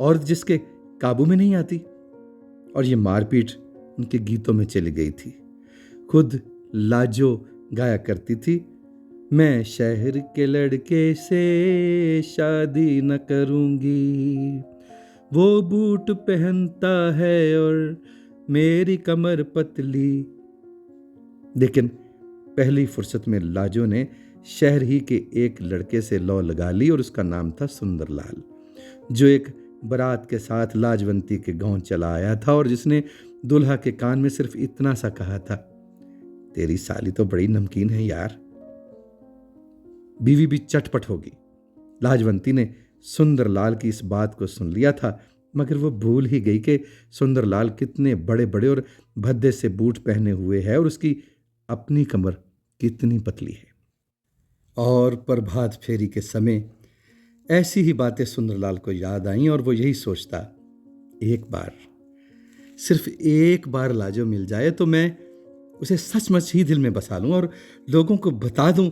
और जिसके काबू में नहीं आती। और ये मारपीट उनके गीतों में चली गई थी। खुद लाजो गाया करती थी, मैं शहर के लड़के से शादी न करूंगी, वो बूट पहनता है और मेरी कमर पतली। लेकिन पहली फुर्सत में लाजो ने शहर ही के एक लड़के से लौ लगा ली और उसका नाम था सुंदरलाल, जो एक बारात के साथ लाजवंती के गांव चला आया था और जिसने दुल्हा के कान में सिर्फ इतना सा कहा था, तेरी साली तो बड़ी नमकीन है यार। बीवी भी चटपट होगी। लाजवंती ने सुंदरलाल की इस बात को सुन लिया था, मगर वो भूल ही गई कि सुंदरलाल कितने बड़े बड़े और भद्दे से बूट पहने हुए है और उसकी अपनी कमर कितनी पतली है। और प्रभात फेरी के समय ऐसी ही बातें सुंदरलाल को याद आईं और वो यही सोचता, एक बार, सिर्फ एक बार लाजो मिल जाए तो मैं उसे सचमुच ही दिल में बसा लूं और लोगों को बता दूं,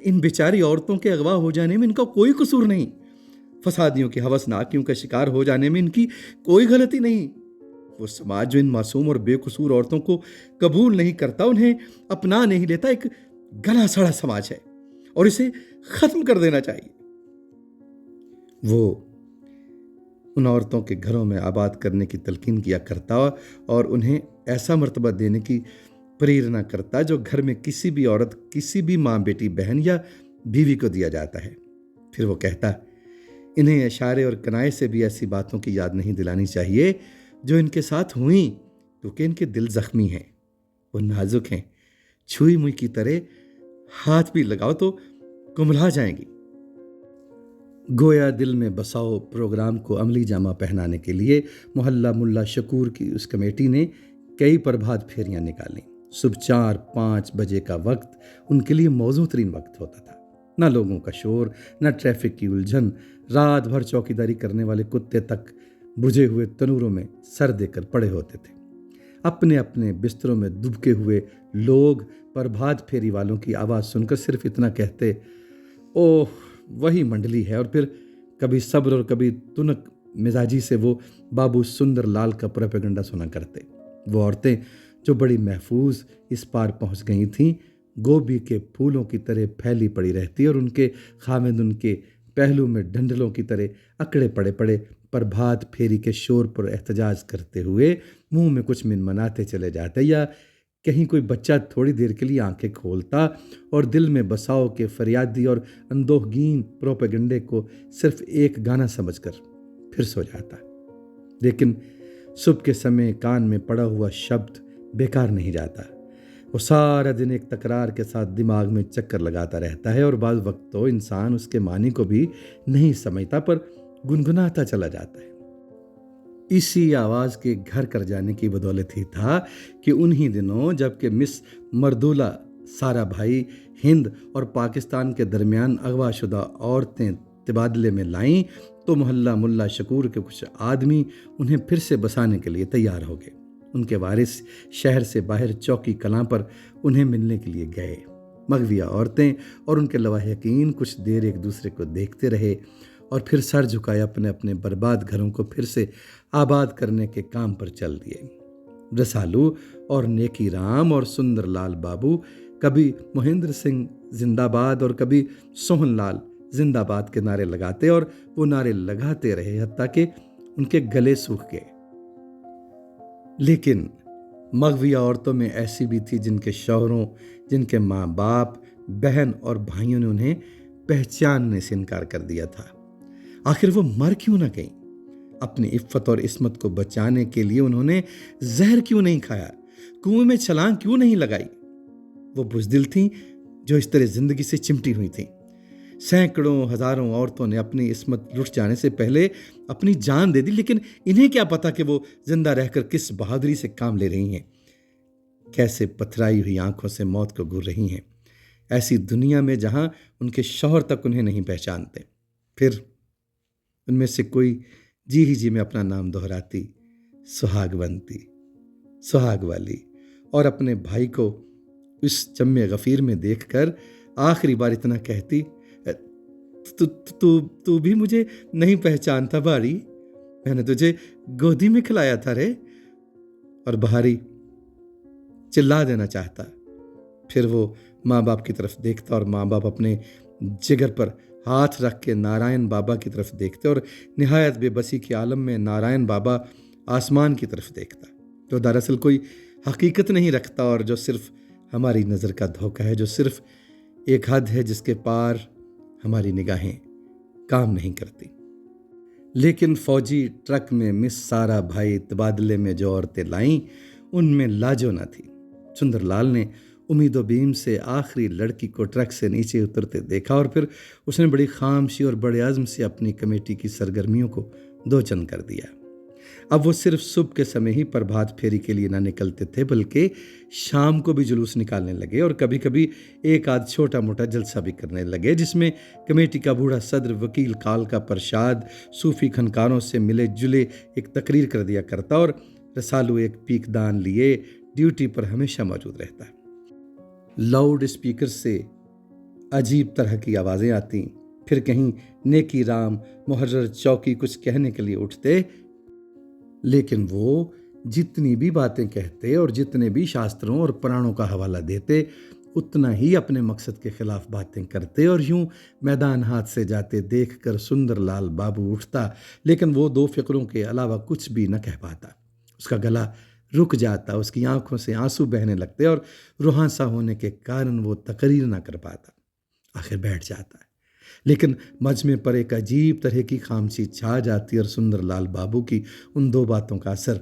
इन बेचारी औरतों के अगवा हो जाने में इनका कोई कसूर नहीं, फसादियों की हवसनाकियों का शिकार हो जाने में इनकी कोई गलती नहीं। वो समाज जो इन मासूम और बेकसूर औरतों को कबूल नहीं करता, उन्हें अपना नहीं लेता, एक गला सड़ा समाज है और इसे खत्म कर देना चाहिए। वो उन औरतों के घरों में आबाद करने की तलकीन किया करता और उन्हें ऐसा मर्तबा देने की प्रेरणा करता जो घर में किसी भी औरत, किसी भी माँ, बेटी, बहन या बीवी को दिया जाता है। फिर वो कहता, इन्हें इशारे और कनाए से भी ऐसी बातों की याद नहीं दिलानी चाहिए जो इनके साथ हुई, क्योंकि इनके दिल जख्मी हैं, वो नाजुक हैं, छुई मुई की तरह हाथ भी लगाओ तो कुम्हला जाएंगी। गोया दिल में बसाओ प्रोग्राम को अमली जामा पहनाने के लिए मोहल्ला मुल्ला शकूर की उस कमेटी ने कई प्रभात फेरियां निकाली। सुबह 4-5 बजे का वक्त उनके लिए मौजूद तरीन वक्त होता था। न लोगों का शोर, न ट्रैफिक की उलझन। रात भर चौकीदारी करने वाले कुत्ते तक बुझे हुए तनूरों में सर देकर पड़े होते थे। अपने अपने बिस्तरों में दुबके हुए लोग प्रभात फेरी वालों की आवाज़ सुनकर सिर्फ इतना कहते, ओह वही मंडली है। और फिर कभी सब्र और कभी तुनक मिजाजी से वो बाबू सुंदरलाल का प्रोपेगेंडा सुना करते। वो औरतें जो बड़ी महफूज इस पार पहुंच गई थीं, गोभी के फूलों की तरह फैली पड़ी रहती और उनके खामिद उनके पहलू में डंडलों की तरह अकड़े पड़े पड़े प्रभात फेरी के शोर पर एहतजाज करते हुए मुंह में कुछ मिनमनाते चले जाते, या कहीं कोई बच्चा थोड़ी देर के लिए आंखें खोलता और दिल में बसाओ के फरियादी और अंदोहगीन प्रोपेगेंडे को सिर्फ एक गाना समझकर फिर सो जाता। लेकिन सुबह के समय कान में पड़ा हुआ शब्द बेकार नहीं जाता। वो सारा दिन एक तकरार के साथ दिमाग में चक्कर लगाता रहता है और बाद वक्त तो इंसान उसके मानी को भी नहीं समझता, पर गुनगुनाता चला जाता है। इसी आवाज़ के घर कर जाने की बदौलत ही था कि उन्हीं दिनों जबकि मिस मर्दुला सारा भाई हिंद और पाकिस्तान के दरमियान अगवाशुदा औरतें तबादले में लाईं, तो मोहल्ला मुल्ला शकूर के कुछ आदमी उन्हें फिर से बसाने के लिए तैयार हो गए। उनके वारिस शहर से बाहर चौकी कलां पर उन्हें मिलने के लिए गए। मगविया औरतें और उनके लवाहिकीन कुछ देर एक दूसरे को देखते रहे और फिर सर झुकाए अपने अपने बर्बाद घरों को फिर से आबाद करने के काम पर चल दिए। रसालू और नेकी राम और सुंदरलाल बाबू कभी महेंद्र सिंह जिंदाबाद और कभी सोहनलाल जिंदाबाद के नारे लगाते और वो नारे लगाते रहे हत्ता कि उनके गले सूख गए। लेकिन मगविया औरतों में ऐसी भी थी जिनके शौहरों, जिनके माँ बाप, बहन और भाइयों ने उन्हें पहचानने से इनकार कर दिया था। आखिर वो मर क्यों ना गई? अपनी इफ्फत और इस्मत को बचाने के लिए उन्होंने जहर क्यों नहीं खाया? कुएं में छलांग क्यों नहीं लगाई? वो बुज़दिल थीं जो इस तरह जिंदगी से चिमटी हुई थीं। सैकड़ों हजारों औरतों ने अपनी इस्मत लुट जाने से पहले अपनी जान दे दी, लेकिन इन्हें क्या पता कि वो जिंदा रहकर किस बहादुरी से काम ले रही हैं, कैसे पथराई हुई आंखों से मौत को घूर रही हैं, ऐसी दुनिया में जहां उनके शौहर तक उन्हें नहीं पहचानते। फिर उनमें से कोई जी ही जी में अपना नाम दोहराती, सुहागवंती, सुहाग वाली, और अपने भाई को इस जम्मे गफीर में देखकर आखिरी बार इतना कहती, तू तू तू भी मुझे नहीं पहचानता बारी? मैंने तुझे गोदी में खिलाया था रे। और बहारी चिल्ला देना चाहता, फिर वो माँ बाप की तरफ देखता और माँ बाप अपने जिगर पर हाथ रख के नारायण बाबा की तरफ देखते और निहायत बेबसी के आलम में नारायण बाबा आसमान की तरफ देखता। तो दरअसल कोई हकीकत नहीं रखता और जो सिर्फ हमारी नज़र का धोखा है, जो सिर्फ एक हद है जिसके पार हमारी निगाहें काम नहीं करती। लेकिन फौजी ट्रक में मिस सारा भाई तबादले में जो औरतें लाईं, उनमें लाजो न थी। सुंदरलाल ने उम्मीदो बीम से आखिरी लड़की को ट्रक से नीचे उतरते देखा और फिर उसने बड़ी खामशी और बड़े आज़म से अपनी कमेटी की सरगर्मियों को दो चंद कर दिया। अब वो सिर्फ सुबह के समय ही प्रभात फेरी के लिए ना निकलते थे, बल्कि शाम को भी जुलूस निकालने लगे और कभी कभी एक आध छोटा मोटा जलसा भी करने लगे, जिसमें कमेटी का बूढ़ा सदर वकील काल का प्रसाद सूफी खनकारों से मिले जुले एक तकरीर कर दिया करता और रसालू एक पीकदान लिए ड्यूटी पर हमेशा मौजूद रहता। लाउड स्पीकर से अजीब तरह की आवाज़ें आती, फिर कहीं नेकी राम मुहर्रर चौकी कुछ कहने के लिए उठते, लेकिन वो जितनी भी बातें कहते और जितने भी शास्त्रों और पुराणों का हवाला देते, उतना ही अपने मकसद के खिलाफ बातें करते और यूं मैदान हाथ से जाते देखकर सुंदरलाल बाबू उठता, लेकिन वो दो फिक्रों के अलावा कुछ भी न कह पाता। उसका गला रुक जाता, उसकी आंखों से आंसू बहने लगते और रुहासा होने के कारण वो तकरीर ना कर पाता। आखिर बैठ जाता है, लेकिन मजमे पर एक अजीब तरह की खामोशी छा जाती और सुंदरलाल बाबू की उन दो बातों का असर,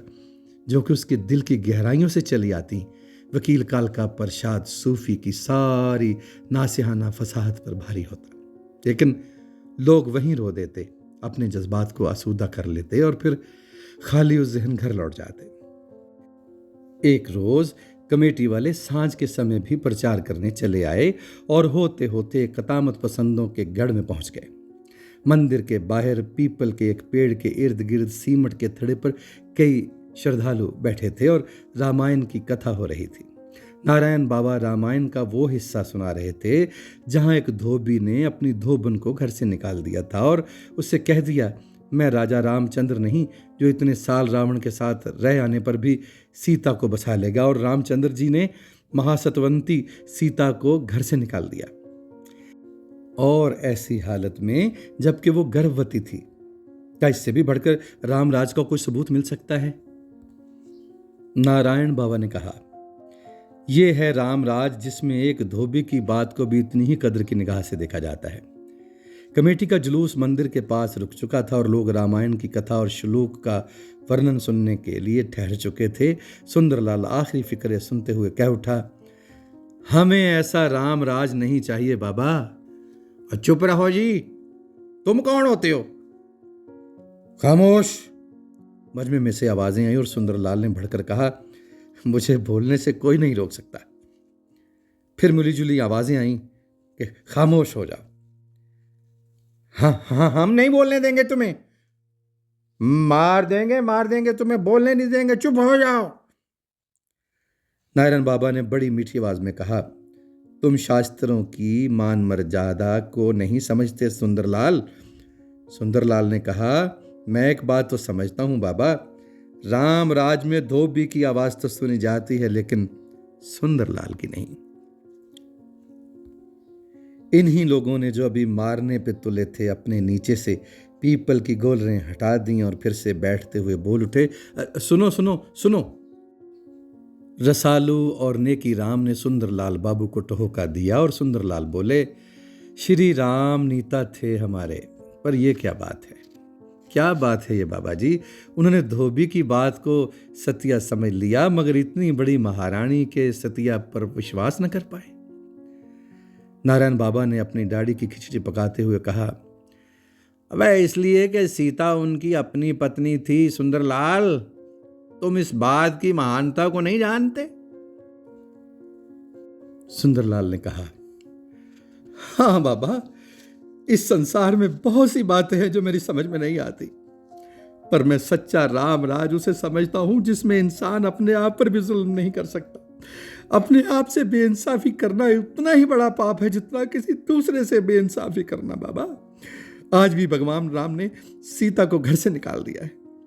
जो कि उसके दिल की गहराइयों से चली आती, वकील काल का प्रसाद सूफी की सारी नासिहाना फसाहत पर भारी होता। लेकिन लोग वहीं रो देते, अपने जज्बात को आसूदा कर लेते और फिर खाली उस जहन घर लौट जाते। एक रोज कमेटी वाले सांझ के समय भी प्रचार करने चले आए और होते होते कतामत पसंदों के गढ़ में पहुंच गए। मंदिर के बाहर पीपल के एक पेड़ के इर्द गिर्द सीमट के थड़े पर कई श्रद्धालु बैठे थे और रामायण की कथा हो रही थी। नारायण बाबा रामायण का वो हिस्सा सुना रहे थे जहां एक धोबी ने अपनी धोबन को घर से निकाल दिया था और उससे कह दिया, मैं राजा रामचंद्र नहीं जो इतने साल रावण के साथ रह आने पर भी सीता को बचा लेगा। और रामचंद्र जी ने महासतवंती सीता को घर से निकाल दिया, और ऐसी हालत में जबकि वो गर्भवती थी। क्या इससे भी बढ़कर रामराज का कोई सबूत मिल सकता है? नारायण बाबा ने कहा, यह है रामराज जिसमें एक धोबी की बात को भी इतनी ही कदर की निगाह से देखा जाता है। कमेटी का जुलूस मंदिर के पास रुक चुका था और लोग रामायण की कथा और श्लोक का वर्णन सुनने के लिए ठहर चुके थे। सुंदरलाल आखिरी फिक्रे सुनते हुए कह उठा, हमें ऐसा रामराज नहीं चाहिए बाबा। चुप रहो जी, तुम कौन होते हो? खामोश। मजमे में से आवाजें आई और सुंदरलाल ने भड़कर कहा, मुझे बोलने से कोई नहीं रोक सकता। फिर मिली जुली आवाजें आई कि खामोश हो जाओ। हाँ, हम नहीं बोलने देंगे तुम्हें, मार देंगे तुम्हें, बोलने नहीं देंगे, चुप हो जाओ। नारायण बाबा ने बड़ी मीठी आवाज में कहा, तुम शास्त्रों की मान मर्यादा को नहीं समझते सुंदरलाल। सुंदरलाल ने कहा, मैं एक बात तो समझता हूं बाबा, रामराज में धोबी की आवाज तो सुनी जाती है, लेकिन सुंदरलाल की नहीं। इन्हीं लोगों ने जो अभी मारने पे तुले थे अपने नीचे से पीपल की गोलरें हटा दी और फिर से बैठते हुए बोल उठे, सुनो सुनो सुनो। रसालू और नेकी राम ने सुंदरलाल बाबू को टहोका दिया और सुंदरलाल बोले, श्री राम नीता थे हमारे, पर यह क्या बात है? क्या बात है ये बाबा जी? उन्होंने धोबी की बात को सतिया समझ लिया, मगर इतनी बड़ी महारानी के सतिया पर विश्वास न कर पाए। नारायण बाबा ने अपनी दाढ़ी की खिचड़ी पकाते हुए कहा, वह इसलिए कि सीता उनकी अपनी पत्नी थी सुंदरलाल, तुम इस बात की महानता को नहीं जानते? सुंदरलाल ने कहा, हाँ बाबा, इस संसार में बहुत सी बातें हैं जो मेरी समझ में नहीं आती, पर मैं सच्चा रामराज उसे समझता हूं जिसमें इंसान अपने आप पर भी जुल्म नहीं कर सकता। अपने आप से बेइंसाफी करना उतना ही बड़ा पाप है जितना किसी दूसरे से बेइंसाफी करना। बाबा, आज भी भगवान राम ने सीता को घर से निकाल दिया है,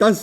10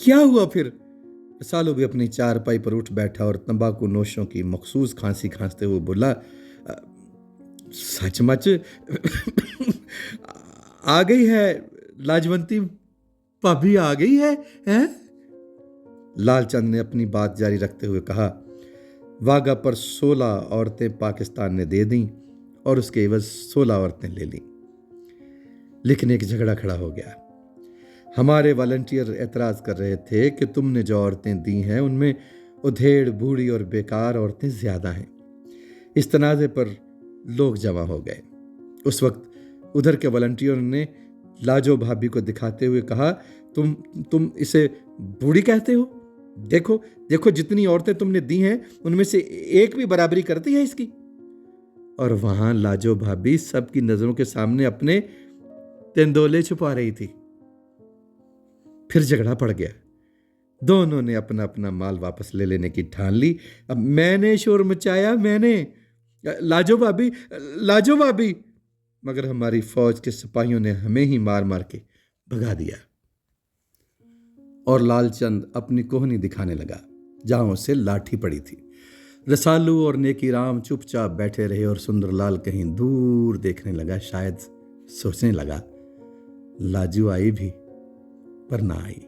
क्या हुआ फिर? सालू भी अपनी चारपाई पर उठ बैठा और तंबाकू नोशों की मखसूस खांसी खांसते हुए बोला, सचमुच आ गई है लाजवंती भाभी, आ गई है, हैं? लालचंद ने अपनी बात जारी रखते हुए कहा, वाघा पर 16 औरतें पाकिस्तान ने दे दी और उसके एवज 16 औरतें ले ली। लेकिन एक झगड़ा खड़ा हो गया। हमारे वॉलंटियर एतराज कर रहे थे कि तुमने जो औरतें दी हैं उनमें उधेड़ बूढ़ी और बेकार औरतें ज्यादा हैं। इस तनाज़े पर लोग जमा हो गए। उस वक्त उधर के वॉलंटियर ने लाजो भाभी को दिखाते हुए कहा, तुम इसे बूढ़ी कहते हो? देखो देखो, जितनी औरतें तुमने दी हैं उनमें से एक भी बराबरी करती है इसकी। और वहां लाजो भाभी सबकी नजरों के सामने अपने तेंदोले छुपा रही थी। फिर झगड़ा पड़ गया। दोनों ने अपना अपना माल वापस ले लेने की ठान ली। अब मैंने शोर मचाया, मैंने, लाजो भाभी, लाजो भाभी, मगर हमारी फौज के सिपाहियों ने हमें ही मार मार के भगा दिया। और लालचंद अपनी कोहनी दिखाने लगा जहां उसे लाठी पड़ी थी। रसालू और नेकी राम चुपचाप बैठे रहे और सुंदरलाल कहीं दूर देखने लगा। शायद सोचने लगा, लाजू आई भी पर ना आई।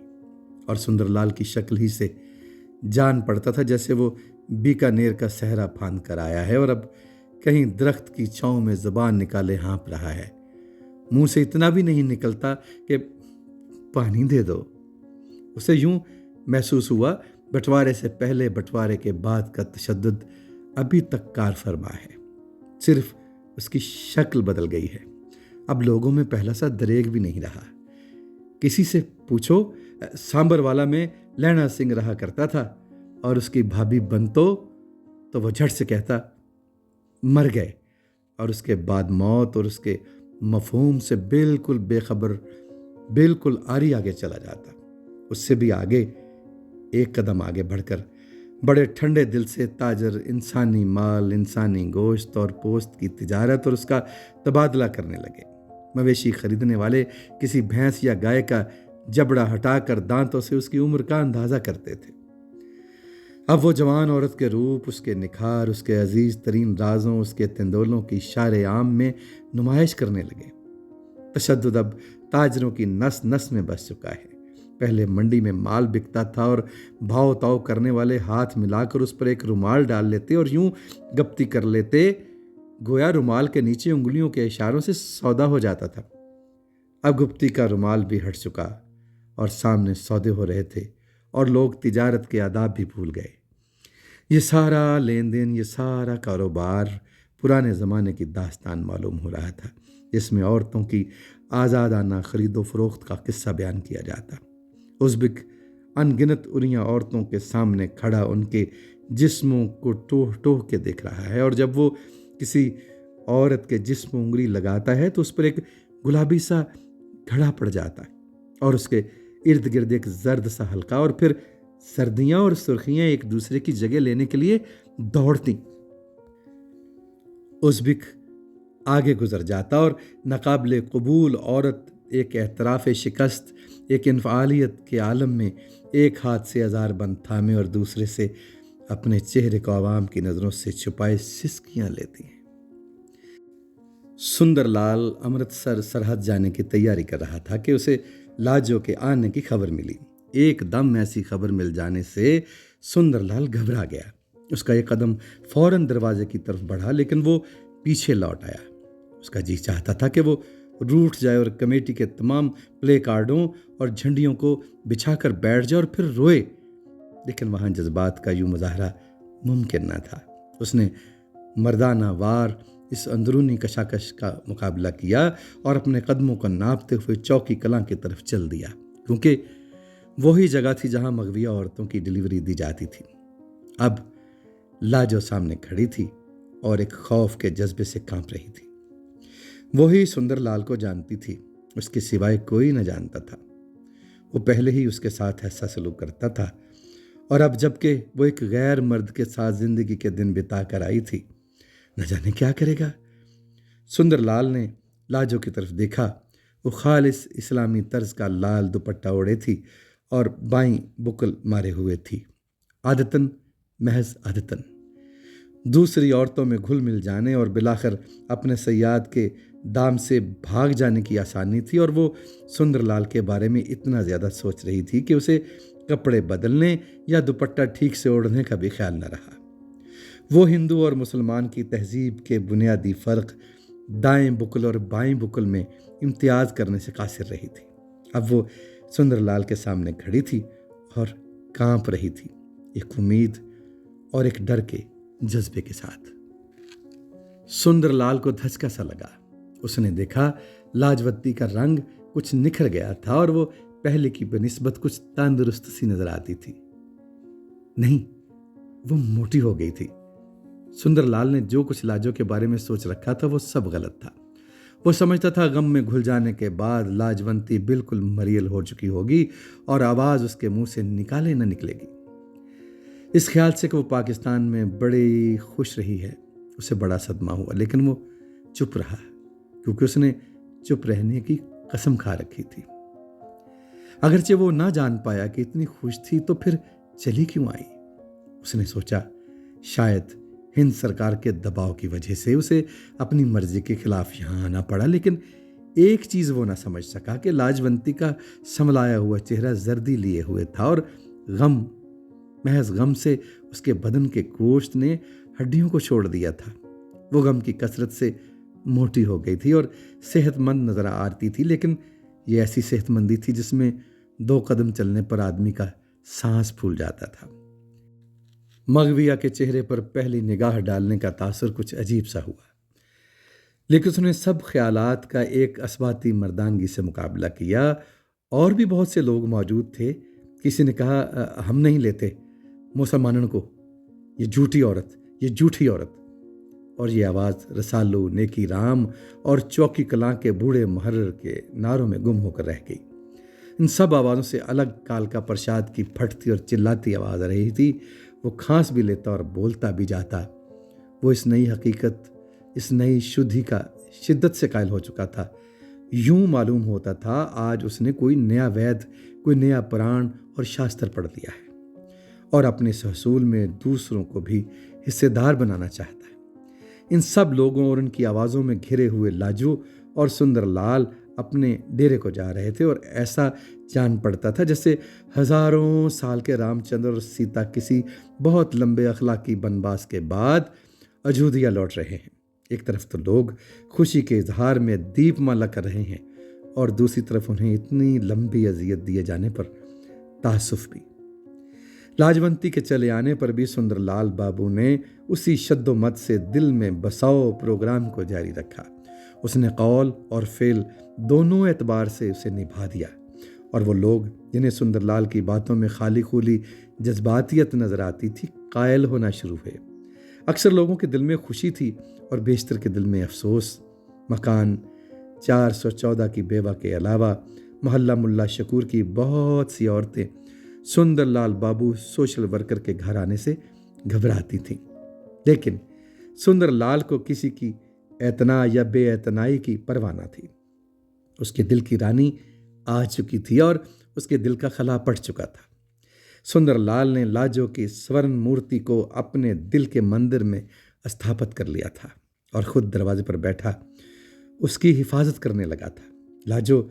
और सुंदरलाल की शक्ल ही से जान पड़ता था जैसे वो बीकानेर का सहरा फांद कर आया है और अब कहीं दरख्त की छांव में जुबान निकाले हाँप रहा है। मुंह से इतना भी नहीं निकलता कि पानी दे दो। उसे यूं महसूस हुआ बंटवारे से पहले बंटवारे के बाद का तशद्दुद अभी तक कार फरमा है, सिर्फ उसकी शक्ल बदल गई है। अब लोगों में पहला सा दरेग भी नहीं रहा। किसी से पूछो, सांबर वाला में लैना सिंह रहा करता था और उसकी भाभी बनतो तो वो झट से कहता मर गए, और उसके बाद मौत और उसके मफहूम से बिल्कुल बेखबर, बिल्कुल आरी आगे चला जाता। उससे भी आगे, एक कदम आगे बढ़कर बड़े ठंडे दिल से ताजर इंसानी माल, इंसानी गोश्त और पोस्त की तिजारत और उसका तबादला करने लगे। मवेशी खरीदने वाले किसी भैंस या गाय का जबड़ा हटाकर दांतों से उसकी उम्र का अंदाजा करते थे। अब वो जवान औरत के रूप, उसके निखार, उसके अजीज तरीन राजों, उसके तेंदोलों की शारे आम में नुमाइश करने लगे। तशद्दुद अब ताजरों की नस नस में बस चुका है। पहले मंडी में माल बिकता था और भाव ताव करने वाले हाथ मिलाकर उस पर एक रुमाल डाल लेते और यूं गप्ती कर लेते गोया रुमाल के नीचे उंगलियों के इशारों से सौदा हो जाता था। अब गुप्ती का रुमाल भी हट चुका और सामने सौदे हो रहे थे और लोग तिजारत के आदाब भी भूल गए। ये सारा लेन देन, ये सारा कारोबार पुराने ज़माने की दास्तान मालूम हो रहा था, जिसमें औरतों की आज़ादाना खरीदो फरोख्त का किस्सा बयान किया जाता। उज़्बेक अनगिनत उरियां औरतों के सामने खड़ा उनके जिस्मों को टोह टोह के देख रहा है, और जब वो किसी औरत के जिस्म उंगली लगाता है तो उस पर एक गुलाबी सा घड़ा पड़ जाता है और उसके इर्द गिर्द एक जर्द सा हल्का, और फिर सर्दियां और सुर्खियां एक दूसरे की जगह लेने के लिए दौड़ती। उज़्बेक आगे गुजर जाता और नाकाबिले कबूल औरत एक एतराफ़ शिकस्त, एक इनफ़ालियत के आलम में एक हाथ से अज़ार बंद थामे और दूसरे से अपने चेहरे को आवाम की नज़रों से छुपाए सिसकियां लेती हैं। सुंदरलाल अमृतसर सरहद जाने की तैयारी कर रहा था कि उसे लाजो के आने की खबर मिली। एकदम ऐसी खबर मिल जाने से सुंदरलाल घबरा गया। उसका एक कदम फौरन दरवाजे की तरफ बढ़ा, लेकिन वो पीछे लौट आया। उसका जी चाहता था कि वो रूठ जाए और कमेटी के तमाम प्ले कार्डों और झंडियों को बिछाकर बैठ जाए और फिर रोए, लेकिन वहां जज्बात का यूं मुजाहरा मुमकिन न था। उसने मर्दाना वार इस अंदरूनी कशाकश का मुकाबला किया और अपने कदमों को नापते हुए चौकी कलां की तरफ चल दिया, क्योंकि वही जगह थी जहां मगविया औरतों की डिलीवरी दी जाती थी। अब लाजो सामने खड़ी थी और एक खौफ के जज्बे से कांप रही थी। वही सुंदरलाल को जानती थी, उसके सिवाय कोई न जानता था। वो पहले ही उसके साथ ऐसा सलूक करता था, और अब जबकि वो एक गैर मर्द के साथ जिंदगी के दिन बिता कर आई थी, न जाने क्या करेगा। सुंदरलाल ने लाजो की तरफ देखा। वो खालिस इस्लामी तर्ज का लाल दुपट्टा ओढ़े थी और बाईं बुकल मारे हुए थी, आदतन, महज आदतन। दूसरी औरतों में घुल मिल जाने और बिलाखिर अपने सयाद के दाम से भाग जाने की आसानी थी, और वो सुंदरलाल के बारे में इतना ज़्यादा सोच रही थी कि उसे कपड़े बदलने या दुपट्टा ठीक से ओढ़ने का भी ख्याल न रहा। वो हिंदू और मुसलमान की तहजीब के बुनियादी फ़र्क दाएं बुकल और बाएं बुकल में इम्तियाज़ करने से कासिर रही थी। अब वो सुंदरलाल के सामने खड़ी थी और कांप रही थी, एक उम्मीद और एक डर के जज्बे के साथ। सुंदरलाल को धचका सा लगा। उसने देखा लाजवंती का रंग कुछ निखर गया था और वो पहले की बनिस्बत कुछ तंदुरुस्त सी नजर आती थी। नहीं, वो मोटी हो गई थी। सुंदरलाल ने जो कुछ लाजो के बारे में सोच रखा था वो सब गलत था। वो समझता था गम में घुल जाने के बाद लाजवंती बिल्कुल मरियल हो चुकी होगी और आवाज़ उसके मुंह से निकाले न निकलेगी। इस ख्याल से कि वो पाकिस्तान में बड़ी खुश रही है, उसे बड़ा सदमा हुआ, लेकिन वो चुप रहा क्योंकि उसने चुप रहने की कसम खा रखी थी। अगरचे वो ना जान पाया कि इतनी खुश थी तो फिर चली क्यों आई। उसने सोचा शायद हिंद सरकार के दबाव की वजह से उसे अपनी मर्जी के खिलाफ यहाँ आना पड़ा, लेकिन एक चीज़ वो ना समझ सका कि लाजवंती का समलाया हुआ चेहरा जर्दी लिए हुए था और गम, महज गम से उसके बदन के गोश्त ने हड्डियों को छोड़ दिया था। वो गम की कसरत से मोटी हो गई थी और सेहतमंद नजर आती थी, लेकिन ये ऐसी सेहतमंदी थी जिसमें 2 कदम चलने पर आदमी का सांस फूल जाता था। मगविया के चेहरे पर पहली निगाह डालने का तासुर कुछ अजीब सा हुआ, लेकिन उसने सब ख्यालात का एक असबाती मर्दानगी से मुकाबला किया। और भी बहुत से लोग मौजूद थे। किसी ने कहा, हम नहीं लेते मुसलमानों को, ये झूठी औरत, ये झूठी औरत। और ये आवाज़ रसालू, नेकी राम और चौकी कलां के बूढ़े मुहर्रर के नारों में गुम होकर रह गई। इन सब आवाज़ों से अलग कालका प्रसाद की फटती और चिल्लाती आवाज़ आ रही थी। वो खांस भी लेता और बोलता भी जाता। वो इस नई हकीकत, इस नई शुद्धि का शिद्दत से कायल हो चुका था। यूं मालूम होता था आज उसने कोई नया वेद, कोई नया पुराण और शास्त्र पढ़ लिया है और अपने इस हसूल में दूसरों को भी हिस्सेदार बनाना चाहता है। इन सब लोगों और उनकी आवाज़ों में घिरे हुए लाजू और सुंदरलाल अपने डेरे को जा रहे थे और ऐसा जान पड़ता था जैसे हजारों साल के रामचंद्र और सीता किसी बहुत लंबे अखलाकी बनवास के बाद अयोध्या लौट रहे हैं। एक तरफ तो लोग खुशी के इजहार में दीपमाला कर रहे हैं और दूसरी तरफ उन्हें इतनी लंबी अजियत दिए जाने पर तासुफ भी। लाजवंती के चले आने पर भी सुंदरलाल बाबू ने उसी शद्दोमत से दिल में बसाओ प्रोग्राम को जारी रखा। उसने कौल और फेल दोनों एतबार से उसे निभा दिया और वो लोग जिन्हें सुंदरलाल की बातों में खाली खूली जज्बातियत नजर आती थी, कायल होना शुरू हुए। अक्सर लोगों के दिल में खुशी थी और बेशतर के दिल में अफसोस। मकान 414 की बेवा के अलावा मोहल्ला मुल्ला शकूर की बहुत सी औरतें सुंदरलाल बाबू सोशल वर्कर के घर आने से घबराती थीं, लेकिन सुंदरलाल को किसी की एतना या बेएतनाई की परवाह न थी। उसके दिल की रानी आ चुकी थी और उसके दिल का खला पड़ चुका था। सुंदरलाल ने लाजो की स्वर्ण मूर्ति को अपने दिल के मंदिर में स्थापित कर लिया था और खुद दरवाजे पर बैठा उसकी हिफाजत करने लगा था। लाजो,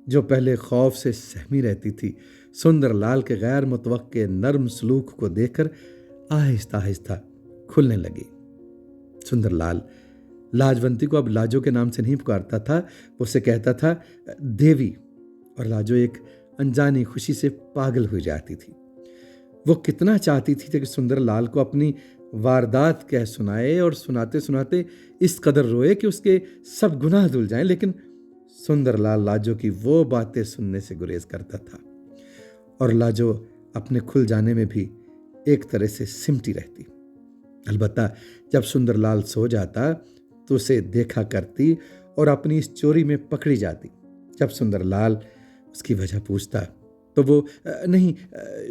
जो पहले खौफ से सहमी रहती थी, सुंदरलाल के गैर मुतवक्के नर्म सलूक को देखकर आहिस्ता आहिस्ता खुलने लगी। सुंदरलाल लाजवंती को अब लाजो के नाम से नहीं पुकारता था, वो उसे कहता था देवी, और लाजो एक अनजानी खुशी से पागल हो जाती थी। वो कितना चाहती थी कि सुंदरलाल को अपनी वारदात कह सुनाए और सुनाते सुनाते इस कदर रोए कि उसके सब गुनाह धुल जाएं, लेकिन सुंदरलाल लाजो की वो बातें सुनने से गुरेज करता था और लाजो अपने खुल जाने में भी एक तरह से सिमटी रहती। अलबत्ता जब सुंदरलाल सो जाता तो उसे देखा करती और अपनी इस चोरी में पकड़ी जाती। जब सुंदरलाल उसकी वजह पूछता तो वो नहीं,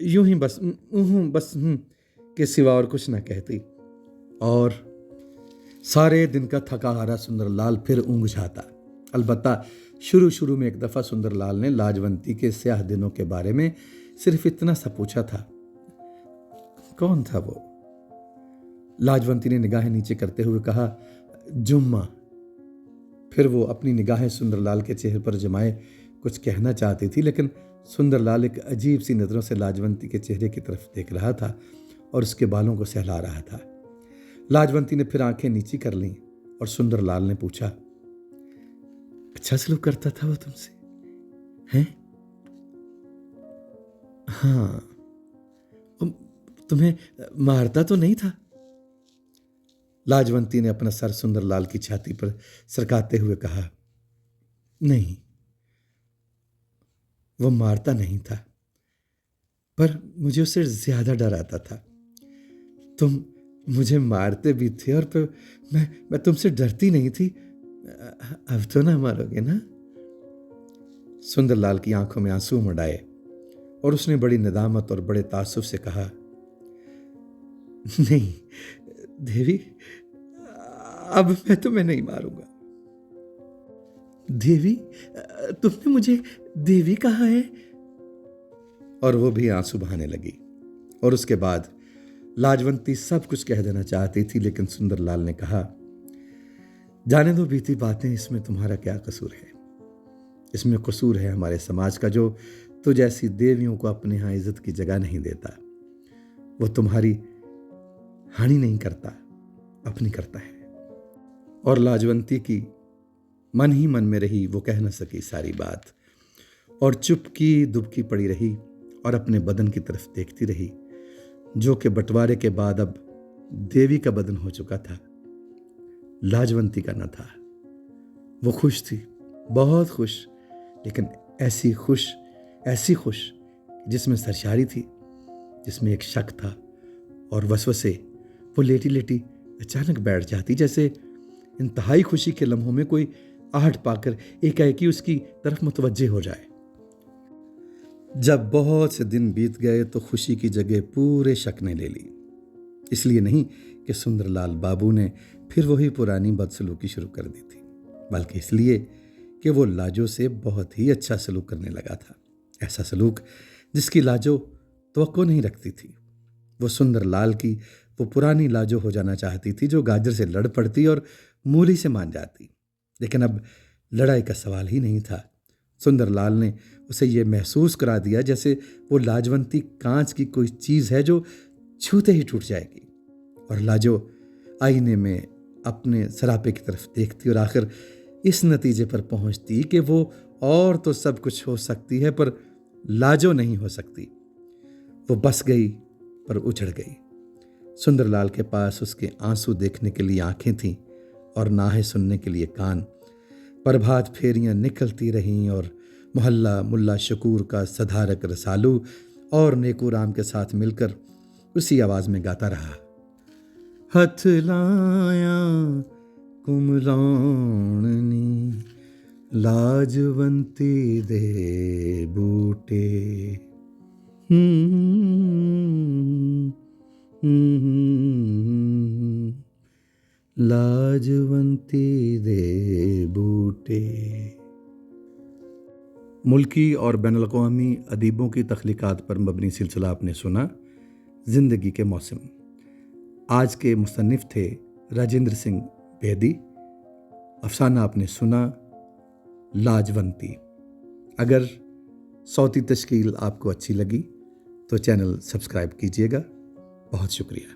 यूं ही बस बस के सिवा और कुछ ना कहती और सारे दिन का थका हारा सुंदरलाल फिर ऊँघ जाता। अलबत्ता शुरू में एक दफ़ा सुंदरलाल ने लाजवंती के स्याह दिनों के बारे में सिर्फ इतना सा पूछा था, कौन था वो? लाजवंती ने निगाहें नीचे करते हुए कहा, जुम्मा। फिर वो अपनी निगाहें सुंदरलाल के चेहरे पर जमाए कुछ कहना चाहती थी, लेकिन सुंदरलाल एक अजीब सी नजरों से लाजवंती के चेहरे की तरफ देख रहा था और उसके बालों को सहला रहा था। लाजवंती ने फिर आंखें नीची कर लीं और सुंदरलाल ने पूछा, अच्छा सलूक करता था वो तुमसे, हैं? हाँ, तुम्हें मारता तो नहीं था? लाजवंती ने अपना सर सुंदरलाल की छाती पर सरकाते हुए कहा, नहीं, वो मारता नहीं था, पर मुझे उससे ज्यादा डर आता था। तुम मुझे मारते भी थे और फिर मैं तुमसे डरती नहीं थी। अब तो ना मारोगे ना? सुंदरलाल की आंखों में आंसू उमड़ आए और उसने बड़ी नदामत और बड़े तासुफ से कहा, नहीं देवी, अब मैं तुम्हें नहीं मारूंगा। देवी? तुमने मुझे देवी कहा है? और वो भी आंसू बहाने लगी। और उसके बाद लाजवंती सब कुछ कह देना चाहती थी, लेकिन सुंदरलाल ने कहा, जाने दो बीती बातें, इसमें तुम्हारा क्या कसूर है? इसमें कसूर है हमारे समाज का, जो तो जैसी देवियों को अपने यहां इज्जत की जगह नहीं देता। वो तुम्हारी हानि नहीं करता, अपनी करता है। और लाजवंती की मन ही मन में रही, वो कह न सकी सारी बात और चुपकी दुबकी पड़ी रही और अपने बदन की तरफ देखती रही, जो कि बंटवारे के बाद अब देवी का बदन हो चुका था, लाजवंती का न था। वो खुश थी, बहुत खुश, लेकिन ऐसी खुश जिसमें सरशारी थी, जिसमें एक शक था और वसवसे। वो लेटी लेटी अचानक बैठ जाती, जैसे इंतहाई खुशी के लम्हों में कोई आहट पाकर एकाएकी उसकी तरफ मुतवज्जे हो जाए। जब बहुत से दिन बीत गए तो खुशी की जगह पूरे शक ने ले ली। इसलिए नहीं कि सुंदरलाल बाबू ने फिर वही पुरानी बदसलूकी शुरू कर दी थी, बल्कि इसलिए कि वो लाजो से बहुत ही अच्छा सलूक करने लगा था। ऐसा सलूक जिसकी लाजो तवक्को नहीं रखती थी। वो सुंदरलाल की वो पुरानी लाजो हो जाना चाहती थी, जो गाजर से लड़ पड़ती और मूली से मान जाती। लेकिन अब लड़ाई का सवाल ही नहीं था। सुंदरलाल ने उसे ये महसूस करा दिया जैसे वो लाजवंती कांच की कोई चीज़ है जो छूते ही टूट जाएगी। और लाजो आईने में अपने सरापे की तरफ देखती और आखिर इस नतीजे पर पहुंचती कि वो और तो सब कुछ हो सकती है, पर लाजो नहीं हो सकती। वो बस गई पर उछड़ गई। सुंदरलाल के पास उसके आंसू देखने के लिए आंखें थीं और नाहे सुनने के लिए कान। प्रभात फेरियां निकलती रहीं और मोहल्ला मुल्ला शकूर का सधारक रसालू और नेकू राम के साथ मिलकर उसी आवाज में गाता रहा, हथ लाया कुमलानी लाजवंती दे बूटे। लाजवंती दे बूटे। मुल्की और बैनुल-अक़वामी अदीबों की तख्लीक़ात पर मबनी सिलसिला आपने सुना, ज़िंदगी के मौसम। आज के मुसन्निफ़ थे राजेंद्र सिंह बेदी। अफसाना आपने सुना, लाजवंती। अगर सौती तश्कील आपको अच्छी लगी तो चैनल सब्सक्राइब कीजिएगा। बहुत शुक्रिया।